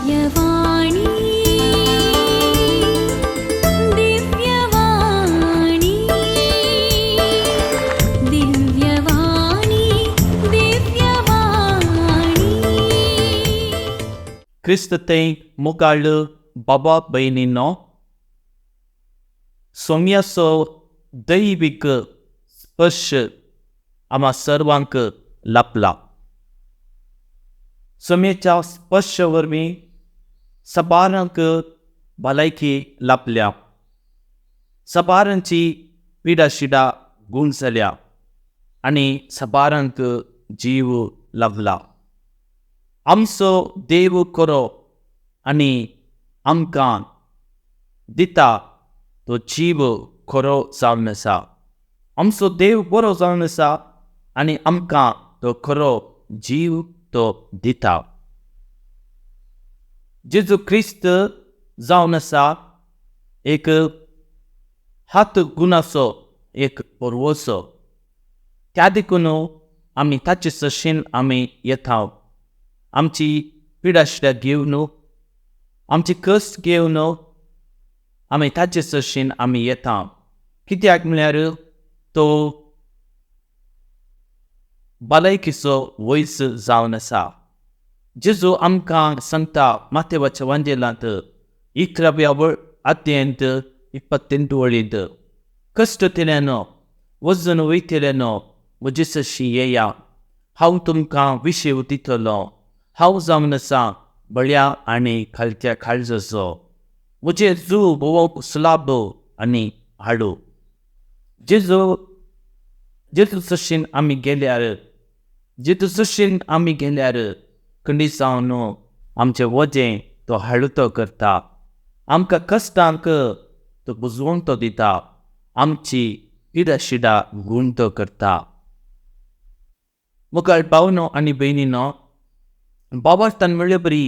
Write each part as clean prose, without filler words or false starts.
दिव्यवाणी दिव्यवाणी दिव्यवाणी दिव्यवाणी. ख्रिस्त tem मुगाळ बाबा बहिणींनो, सौम्याचो दैविक स्पर्श आम्हा सर्वांक लाभला. सौम्याच्या स्पर्शावरवीं सबारांक भलायकी लाभल्या. सबारांची पिडाशिडा गूण जाल्या आनी सबारांक जीव लाभला. आमचो देव खरो आनी आमकां दिता तो जीव खरो जावन आसा. आमचो देव बरो जावन आसा आनी आमकां तो खरो जीव तो दिता. जेजू ख्रिस्त जावन आसा एक हात गुणाचो एक परवोसो. त्या देखून आमी ताचे सशेन आमी येता. आमची पिडाशिडा घेवन आमची कस्ट घेवन आमी ताचे सशेन आमी येता. कित्याक म्हळ्यार तो भलायकीचो वैस जावन आसा. जेजू आमकां सांगता माथेवाच्या वांजेलांत 11व्या अध्यायांत 28 वळींत, कश्टतल्यान वजन वयतल्यान म्हजे सशी येया, हांव तुमकां विशेव दितलो. हांव जावन आसा बळ्या आनी खालच्या काळजाचो. म्हजे जू भोवंक सुलाभ आनी हाडू. जेजू सशेन आमी गेल्यार खंडी जावन आमचें वजें तो हाडूतो करता. आमकां कश्टांक तो बुजवूंक तो दिता. आमची पिडाशिडा गूण तो करता. मुखार भावनो आनी भयणीनो, बाबार्थान म्हणले बरी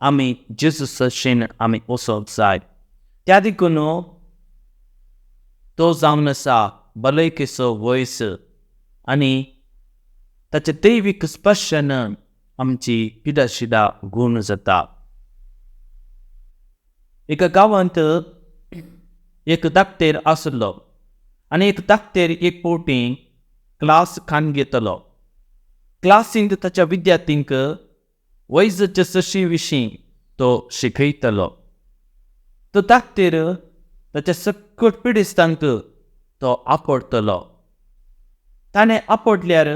आमी जेजू सशेन आमी वचोंक जाय. त्या देखून तो जावन आसा भलायकेचो वैस आनी ताच्या दैवीक स्पर्शान आमची पिडाशिडा गूण जाता. एका गांवांत एक धाकटेर आसलो आनी एक धाकटेर एक फावटी क्लास खाण घेतलो. क्लासींत ताच्या विद्यार्थींक वैजच्या सशी विशीं तो शिकयतलो. तो धाकटेर ताच्या सकट पिडेस्तांक तो आपडटलो. ताणें आपडल्यार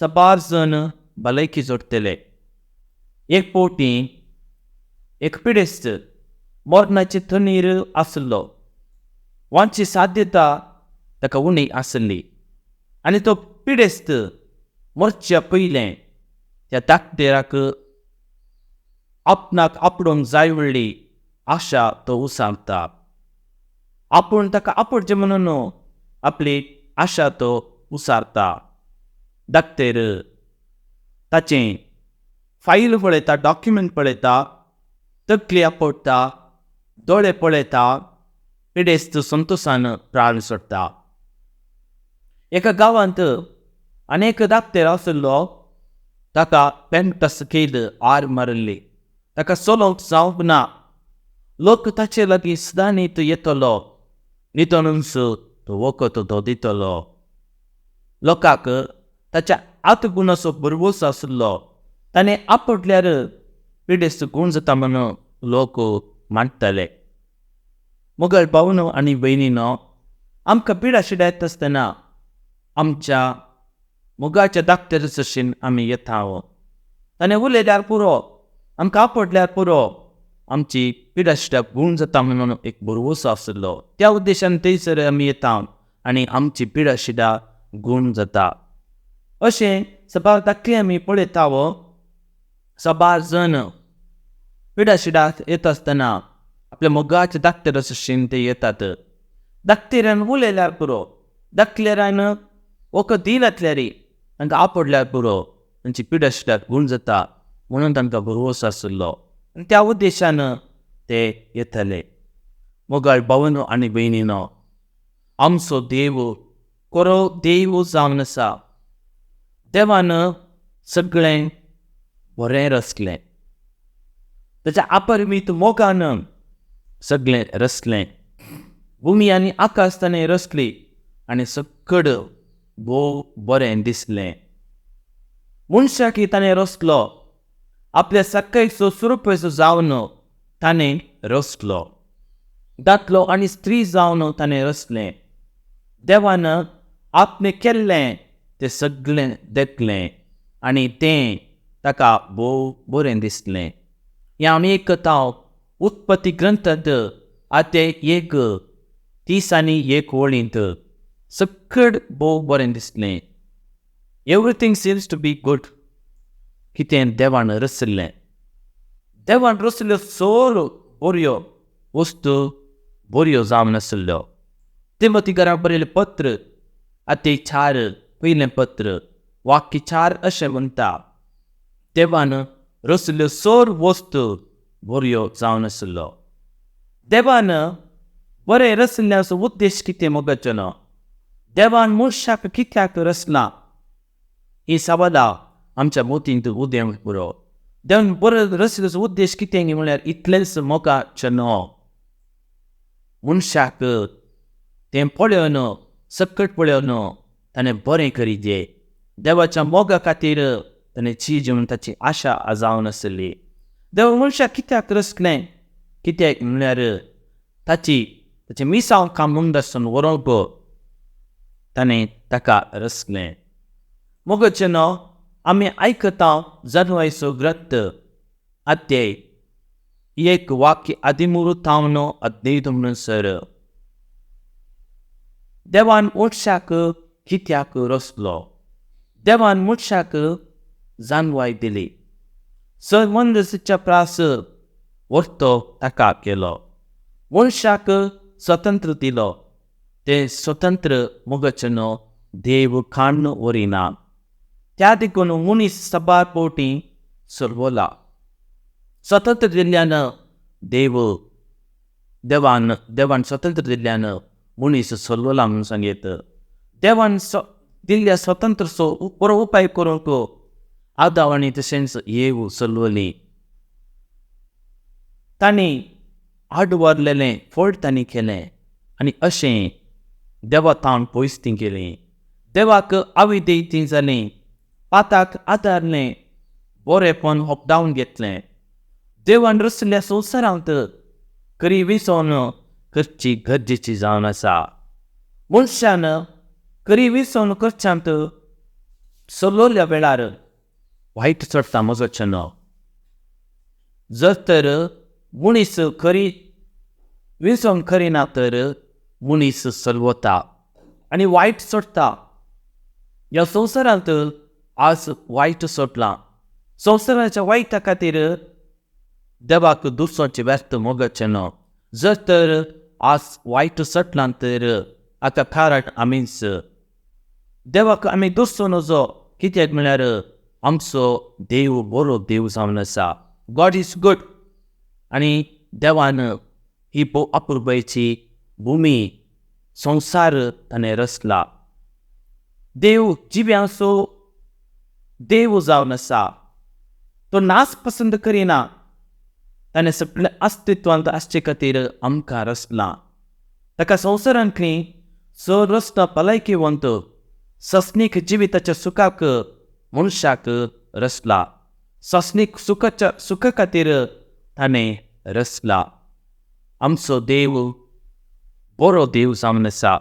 सबार जण भलायकी जोडटले. एक फावटी एक पिडेस्त मरणाचे थंडीर आसलो. वांची साध्यता ताका उणी आसली आनी तो पिडेस्त मरच्या पयलें त्या धाकटेराक आपणाक आपडूंक जाय व्हडली आशा तो उसारता. आपूण ताका आपडचें म्हणून आपली आशा तो उसारता. धाकटेर ताचें फायल पळयता, डॉक्युमेंट पळयता, तकली आपडटा, दोळे पळयता, पिडेस्त संतोशान प्राण सोडटा. एका गांवांत आनीक धाकटेर आसलो. ताका पेंटा सकयल आर मारिल्ली. ताका चलोवंक जावंक ना. लोक ताचे लागीं सदां न्हीद येतलो. न्हिदोनूच तो वखद तो दितलो. लोकांक ताच्या आत्मगुणाचो भरवोस आसलो. ताणें आपडल्यार पिडेस्त गूण जाता म्हणून लोक मानताले. मुगाळ भावनो आनी भयणीनो, आमकां पिडाशिडा येता आसतना आमच्या मुगाच्या धाकटेर सशेन आमी येता. ताणें उलयल्यार पुरो, आमकां आपडल्यार पुरो. आमची पिडाशिडा गूण जाता म्हणून एक भरवोस आसलो. त्या उद्देशान थंयसर आमी येता आनी आमची पिडाशिडा गूण जाता. अशें सबार धाकटे आमी पळयता. सबार जण पिडाशिडा येता आसतना आपल्या मोगाच्या धाकटेर सशेन ते येतात. धाकटेऱ्यान उलयल्यार पुरो, धाकटेऱ्यान वखद दिनातल्यार तांकां आपडल्यार पुरो. तांची पिडाशिडा गूण जाता म्हणून तांकां भरवोस आसलो आनी त्या उद्देशान ते येतले. मोगाळ भावनो आनी भयणीनो, आमचो देव खरो देव जावन आसा. देवान सगळें बरें रचलें. ताच्या अपरिमीत मोगानं सगळें रचलें. भुमी आनी आकाश ताणें रचली आनी सकड भोव बरें दिसलें. मनशाकय ताणें रचलो, आपल्या सकाळचो सुरपेचो जावन ताणें रचलो. दादलो आनी स्त्री जावन ताणें रचलें. देवान आपणें केल्लें तें सगळें देखलें आनी तें ताका भोव बरें दिसलें. हें आमी आयकतांव उत्पत्ती ग्रंथांत आते 1:30 आनी 1 वळींत. सकड भोव बरें दिसलें. Everything seems to be good. कितें देवान रचलें. देवान रचल्यो सगळ्यो बऱ्यो वस्तू बऱ्यो जावन नासल्यो. तिमोथीकाराक बरयलें पत्र आते 4 पयलें पत्र वाक्य 4 अशें म्हणटा, देवान रचल्यो सगळ्यो वस्तू बऱ्यो जावन नासल्यो. देवान बरें रचल्याचो उद्देश कितें मोगाचो न्हू. देवान मनशाक कित्याक रचलां ही सवालां आमच्या मोतींत उदेंक पुरो. देवान बरें रचल्याचो उद्देश कितें म्हळ्यार इतलेंच मोगाचें न्हू. मनशाक तें पळोवन सकट पळोवन ताणें बरें करीचें. देवाच्या मोगा खातीर ताणें चीज म्हणून ताची आशा जावन आसली. देव मनशाक कित्याक रचलें कित्याक म्हळ्यार ताचें मिसांव काम म्हणून व्हरोंक ताणें ताका रचलें. मोगाचें न्हू. आमी आयकतां जानवायचो ग्रंथ अध्याय 1 वाक्य 13 15 म्हणसर देवान मनशाक कित्याक रचलो. देवान मनशाक जानवाय दिली. मनशाच्या प्रास व्हरतो ताका केलो. मनशाक स्वतंत्र दिलो. तें स्वतंत्र मोगाचें न्हू. देव खाण वरिना. त्या देखून मनीस सबार पोटी सरवला. स्वतंत्र दिल्ल्यान देवान स्वतंत्र दिल्ल्यान मनीस सरवला म्हणून सांगीत. देवान दिल्ल्या स्वतंत्रचो बरो उपाय करूंक आदाम आनी तशेंच येव सरवली. तांणी आड व्हरलेलें फळ तांणी केलें आनी अशें देवा तावन पयस्तीं केलीं. देवाक अविधेयती जालीं. पाताक आदारलें. बरेंपण होपडावन घेतलें. देवान रचल्या संवसारांत खरी विसवण करची गरजेची जावन आसा. मनशान खरी विसवण करच्यांत सरलोल्या वेळार वायट चडटा मोगाचें न्हू. जर तर मनीस खरी विसवण करिना तर मनीस सरवता आनी वायट चडटा. ह्या संवसारांत आज वायट चडलां. संवसाराच्या वायटा खातीर देवाक दुसोवचें व्यर्थ मोगाचें न्हू. जर तर आज वायट चडलां तर हाका कारण आमीच. देवाक आमी दुसो नजो कित्याक म्हळ्यार आमचो देव बरो देव जावन आसा. God is good. आनी देवान ही अपुरबायची भुमी संवसार ताणें रचला. देव जिव्यांचो देव जावन आसा. तो नाच पसंत करिना. ताणें सगळें अस्तित्वांत आसचे खातीर आमकां रचलां. ताका संवसारांत खंय चड रचना भलायकेवंत सस्नीक जिविताच्या सुखाक मनशाक रचला. सस्नीक सुखा खातीर ताणें रचला. आमचो देव बरो देव जावन आसा.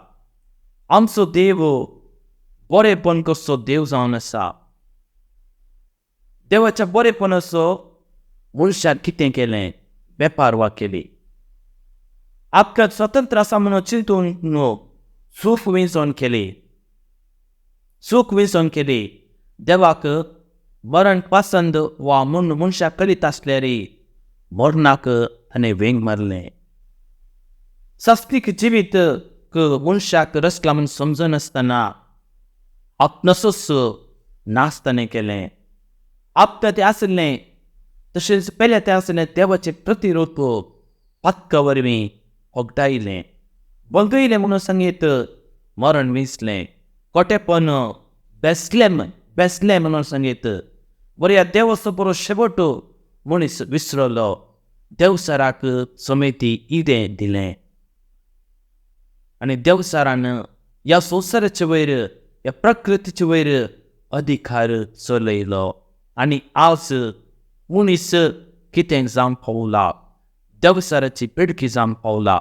आमचो देव बरेपण कसो देव जावन आसा. देवाच्या बरेपणाचो मनशान कितें केलें. वेपार केली. आपल्याक स्वतंत्र आसा म्हणून चिंतून न्हू. सूख विंचोवन केली. सूख विंचोवन केली. देवाक मरण पसंद वा म्हूण मनशाक करीत आसल्यार मरणाक ताणें वेंग मारलें. सस्तीक जिवीत मनशाक रचला म्हूण समजनासतना आपणाचोच नाश ताणें केलें. आपणा तें आसलें तशेंच पयलें तें आसलें देवाचें प्रतिरूप पक्का वरवीं होगडायलें. बगयलें म्हणून सांगीत मरण विंचलें. कोटेपण बेसलें म्हणून सांगीत. बऱ्या देवाचो बरो शेवट मनीस विसरलो देवसराक समेती इडें दिलें. आनी देवसरान ह्या संवसाराचे वयर ह्या प्रकृतीचे वयर अधिकार चलयलो. आनी आज मनीस कितें जावन पावला, देवसराची पिडकी जावन पावला,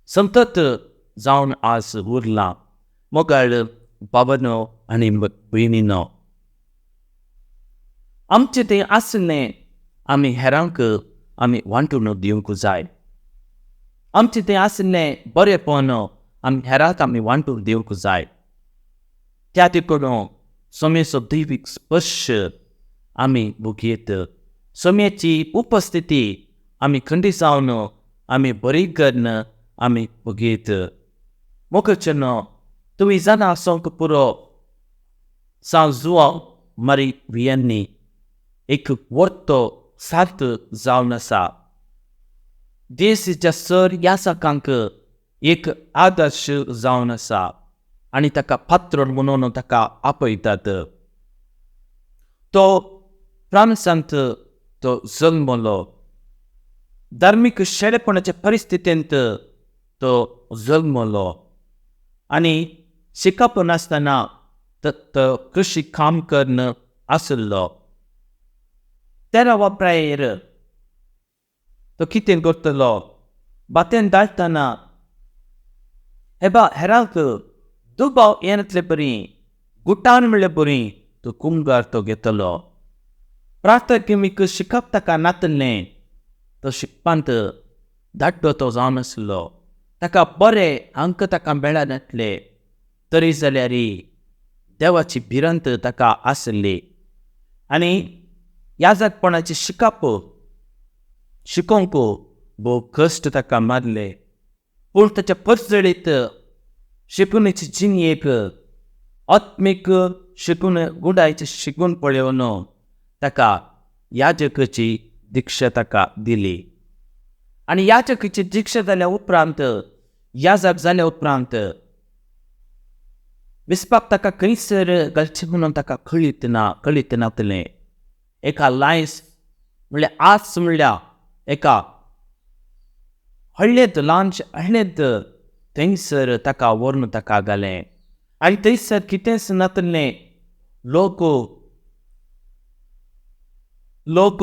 संतत जावन आज उरला. मोगाळ बाबानो आनी भयणीनो, आमचें तें आसलें आमी हेरांक आमी वांटून दिवंक जाय. आमचें तें आसलें बरेंपण आमी हेरांक आमी वांटून दिवंक जाय. त्या देखून सोम्याचो दैवीक स्पर्श आमी भोगयत. सोम्याची उपस्थिती आमी खंडी जावन आमी बरी करून आमी भोगयत. मोगचेनो, तुमी जाणा आसोंक पुरो San Juan Mari Vianney एक वर्तो सार्थ जावन आसा. देशाच्या सर यासकांक एक आदर्श जावन आसा आनी ताका पात्रोन म्हणून ताका आपयतात. तो फ्रांसांत तो जल्मलो. धार्मीक शेळेपणाच्या परिस्थितींत तो जल्मलो आनी शिकप नासतना तो कृषी काम करून आसलो. 13 वर्सांचेर तो कितें करतलो? बातेन धाडटना हेरांक दुबाव येनातले बरी, गुटान म्हणले बरी तो कुंगार तो घेतलो. प्राथमीक शिकप ताका नातलें. तो शिकपांत धाड्डो तो जावन आसलो. ताका बरे अंक ताका मेळनातले, तरी जाल्यार देवाची भिरांत ताका आसली. आनी याजकपणाचें शिकोवंक भोव कश्ट ताका मारले. पूण ताच्या परजळीत शिकूनीचे जिणयेक आत्मीक शिकून गुडायचे शिकून पळोवन ताका याजकाची दिक्षा ताका दिली. आनी याजकाची दिक्षा जाल्या उपरांत, याजक जाल्या उपरांत विस्पाक ताका खंयसर घालचें म्हणून ताका कळीत नातलें. एका लायन्स म्हणल्यार आस म्हणल्यार एका हळ्ळेंत थंयसर ताका व्हरून ताका घालें. आनी थंयसर कितेंच नातलें. लोक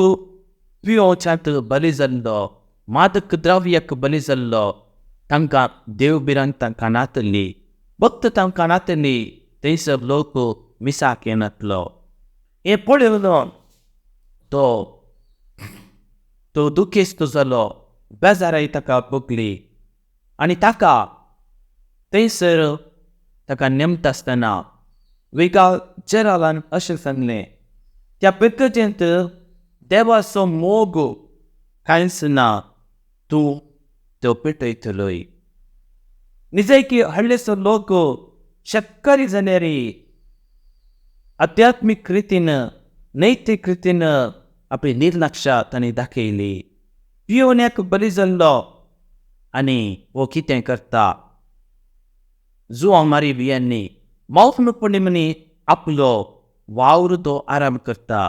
पियोवच्याक बली जाल्लो, मादक द्रव्याक बली जाल्लो, तांकां देव भिरांत तांकां नातली, भक्त तांकां नातली. थंयसर लोक मिसाक येनातलो. हें पळोवन तो दुखेस्त जालो. बेजाराय ताका भोगली. आनी ताका थंयसर ताका नेमता आसतना वेगाळ जेरालान अशें सांगलें, त्या पिकजेंत देवाचो मोग कांयच ना, तूं तो पेटयतलोय. निजैकी हळ्ळेचो लोक शेतकारी जाल्यार आध्यात्मीक रितीन, नैतीक रितीन आपली निर्लक्षा तांणी दाखयली. पियोवण्याक बली जाल्लो आनी वो कितें करता? जुआंव मारी वियांनी मौनपणी म्हणी आपलो वावर तो आराम करता,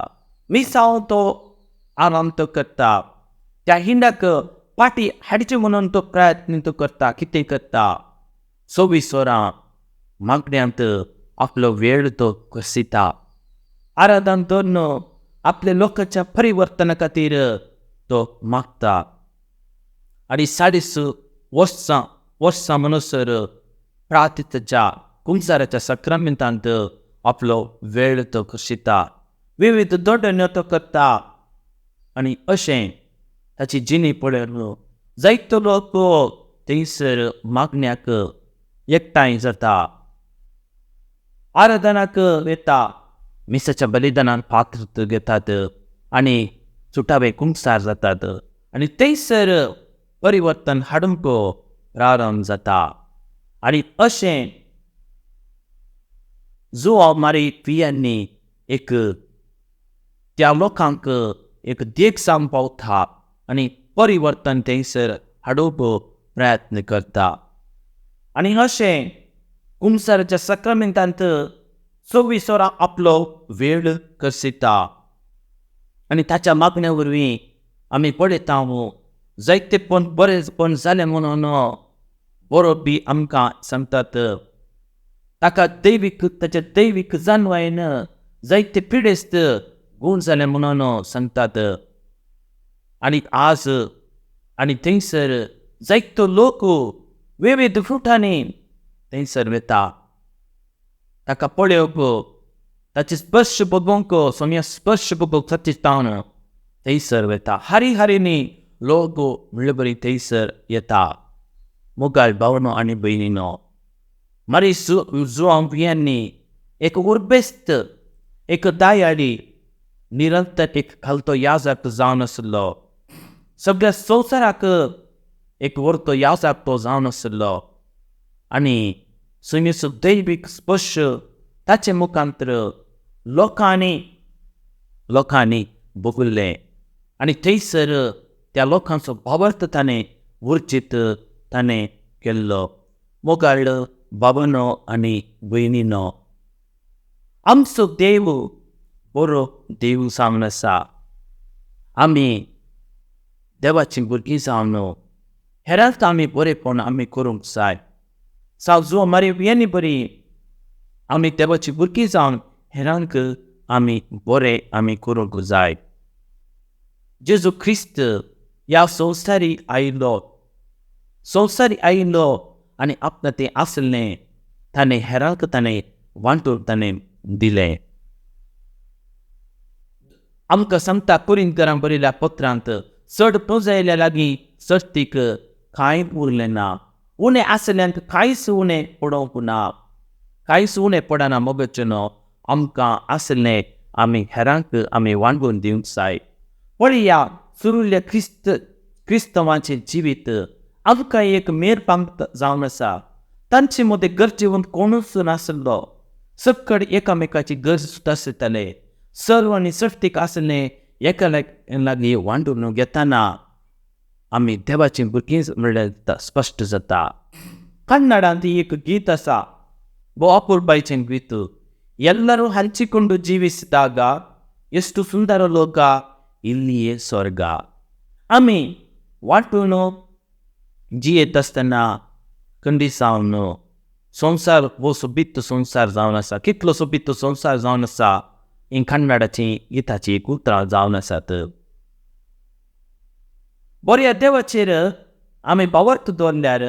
मिसांव तो आराम तो करता. त्या हिंडाक पाटी हाडचे म्हणून तो प्रयत्न तो करता. कितें करता? 24 वरां मागण्यांत आपलो वेळ तो घसिता. आराधन दवरून आपल्या लोकांच्या परिवर्तना खातीर तो मागता. आनी 6.5 वर्सां म्हणसर प्रार्थीच्या कुंजाराच्या सक्रामेंतांत आपलो वेळ तो घसिता. विविध दोडण्यो तो करता. आनी अशें ताची जिणी पळोवन जायतो लोक थंयसर मागण्याक एकठांय जाता, आराधनाक येता, मिसाच्या बलिदानान पात्र घेतात आनी सुटावे कुंसार जातात. आनी थंयसर परिवर्तन हाडूंक प्रारंभ जाता. आनी अशें जुआंव मारी वियांनी एक त्या लोकांक एक देख जावन पावता आनी परिवर्तन थंयसर हाडूंक प्रयत्न करता. आनी अशें कुंसाराच्या सक्रामेंतांत 24 वरां आपलो वेळ घसिता. आनी ताच्या मागण्या वरवीं आमी पळयता जायते पण बरेच पण जाले म्हणून बरो बी आमकां सांगतात ताका ताच्या दैवीक जाणवायेन जायते पिडेस्त गूण जाले म्हणून सांगतात. आणि आज आणि थंयसर जायतो लोक विविध फ्रुटांनी थंयसर वेता. ताका पळोवप ताचे स्पर्श बघूंक सोम्या स्पर्श बघूंक सतीतावन थंयसर वेता. हारी लोक म्हणले थंयसर येता. मोगाळ भावनो आनी भयणीनो, मारी जुवांयांनी एक उर्बेस्त एक दयाळी निरंतर एक खालतो याजक जावन आसलो. सगळ्या संवसाराक एक व्हरतो याजक तो जावन आसलो. आनी सोम्याचो दैवीक स्पर्श ताचे मुखांतर लोकांनी बगुल्ले. आनी थंयसर त्या लोकांचो भावार्थ ताणें उर्जीत ताणें केल्लो. मोगाळ भावनो आनी भयणीनो, आमचो देव बरो देव जावन आसा. आमी देवाची भुरगीं जावन हेरांक आमी बरेपण आमी करूंक जाय. जुवा मारी येनी बरी आमी देवाची भुरगीं जावन हेरांक आमी बरें आमी करूंक जाय. जेजू ख्रिस्त ह्या संवसारी आयिल्लो आनी आपणा तें आसलें ताणें हेरांक ताणें वांटून ताणें दिलें. आमकां सांगता कुरिंथकारांक बरयल्या पत्रांत, चड पुंजयल्या लागीं सर्तीक कांय उरलें ना. उणें आसल्यांक कांयच उणें पडोवंक ना. कांयच उणें पडना. मोगचेनो, आमकां आसलें आमी हेरांक आमी वांटून दिवंक जाय. पळया, सुरिल्ल्या क्रिस्तवांचें जिवीत आमकां एक मेरपांक जावन आसा. तांचे मदें गरजेवंत कोणूच नासलो. सकड एकामेकाची गरज आसताले. सर्व आनी सर्तीक आसलें एका लागीं वांटून घेतना आमी देवाची भुरगीं म्हणल्यार स्पश्ट जाता. कन्नडांत एक गीत आसा, बो अपुर्बायचें गीत. ಎಲ್ಲರೂ ಹಂಚಿಕೊಂಡು ಜೀವಿಸಿದಾಗ ಎಷ್ಟು ಸುಂದರ ಲೋಕ ಇಲ್ಲಿಯೇ ಸ್ವರ್ಗ. आमी वाटून जियेत आसतना कंडी जावन संवसार हो सोबीत संवसार जावन आसा. कितलो सोबीत संवसार जावन आसा ही कन्नडाची गिताची एक उतरां जावन आसात. बऱ्या देवाचेर आमी बावर्त दवरल्यार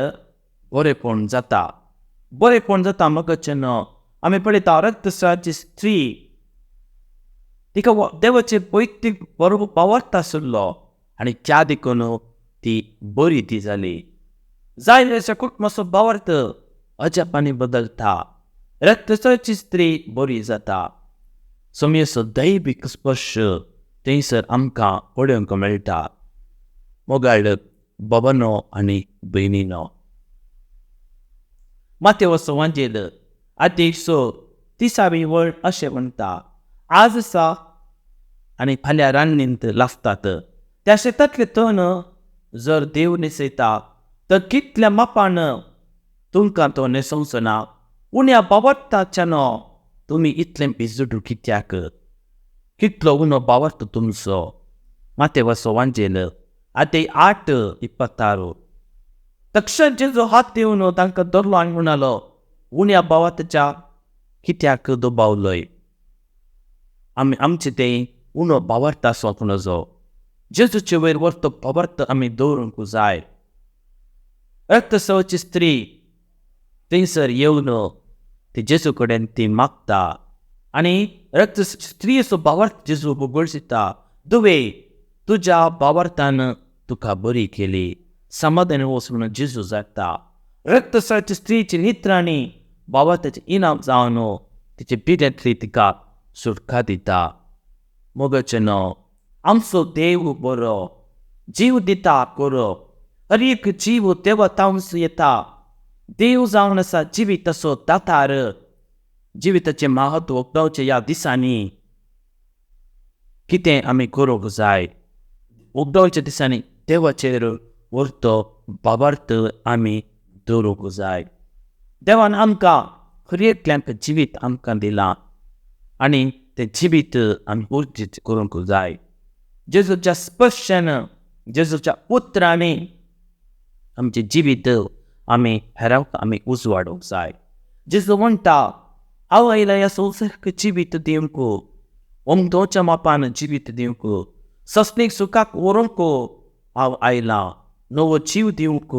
बरेपण जाता. बरेपण जाता मगचेन आमी पळयता रक्तस्रावाची स्त्री, तिका देवाचेर पयलीं बरो बावर्त आसलो आनी त्या देखून ती बरी ती जाली. जाय अशा कुटुंबाचो बावर्त अजापांनी बदलता. रक्तस्रावाची स्त्री बरी जाता. सोम्याचो दैवीक स्पर्श थंयसर आमकां पळोवंक मेळटा. मोगाळ भावनो आनी भयणीनो, मातेवाचो वांजेल अध्याय 30वी वळ अशें म्हणटा, आज आसा आनी फाल्यां रान्नींत लासतात. त्या शेतांतले तण जर देव न्हेसयता तर कितल्या मापान तुमकां तो न्हेसोवचो ना. उण्या बावर्ताच्यान तुमी इतलें भिजूड कित्याक? कितलो उणो बावर्त तुमचो. मातेवाचो वांजेल अध्याय 8:26. तक्षण जेजू हात दिवन तांकां धरलो आनी म्हणालो, उण्या बावर्ताच्या कित्याक दुबावलोय? आमी आमचें तें उणो बावर्त आसोंक नजो. जेजूचे वयर व्हरतो बावर्त आमी दवरूंक जाय. रक्तस्रावाची स्त्री थंयसर येवन ती जेजू कडेन ती मागता आनी स्त्रियेचो बावर्त जेजू गळसिता. दुवे, तुज्या बावर्तान तुका बरी केली. समाधान वच म्हणून जेजू जाता. रक्तस्रावाची स्त्रीची नित्रांनी बावर्ताचें इनाम जावन तिचे पिड्यांतली तिका सुटका दिता. मोगचेनो, आमचो देव बरो, जीव दिता बरो. हर एक जीव देवा तावून येता. देव जावन आसा जिविताचो दातार. जिविताचें महत्व उगडावचें ह्या दिसांनी कितें आमी करूंक जाय? उगडावच्या दिसांनी देवाचेर व्हरतो बावर्त आमी दवरूंक जाय. देवान आमकां हर एकल्यांक जिवीत आमकां दिलां आनी तें जिवीत आमी उर्जीत करूंक जाय. जेजूच्या स्पर्शान जेजूच्या पुत्राने आमचे जिवीत आमी हेरांक आमी उजवाडूंक जाय. जेजू म्हणटा हांव आयला ह्या संवसाराक जिवीत दिवंक, ओमदोच्या मापान जिवीत दिवंक, सस्तीक सुखाक व्हरूंक हांव आयला, नवो जीव दिवंक,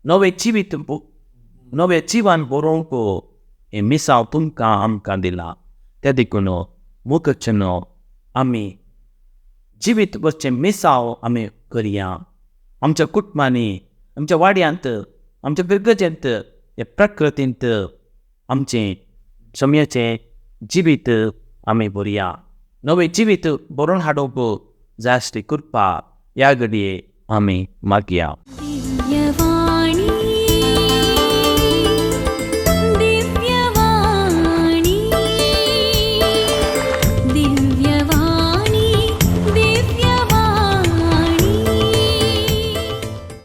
नवे जिवान भरोवंक हें मिसांव तुमकां आमकां दिलां. त्या देखून मुखाच्यान आमी जिवीत भरचें मिसांव आमी करया. आमच्या कुटुंबांनी, आमच्या वाड्यांत, आमच्या गरगजेंत, हे प्रकृतींत आमचें समयाचें जिवीत आमी भरया. नवें जिवीत भरून हाडूंक जाय आसली कृपा ह्या घडये आमी मागया. दिव्यवाणी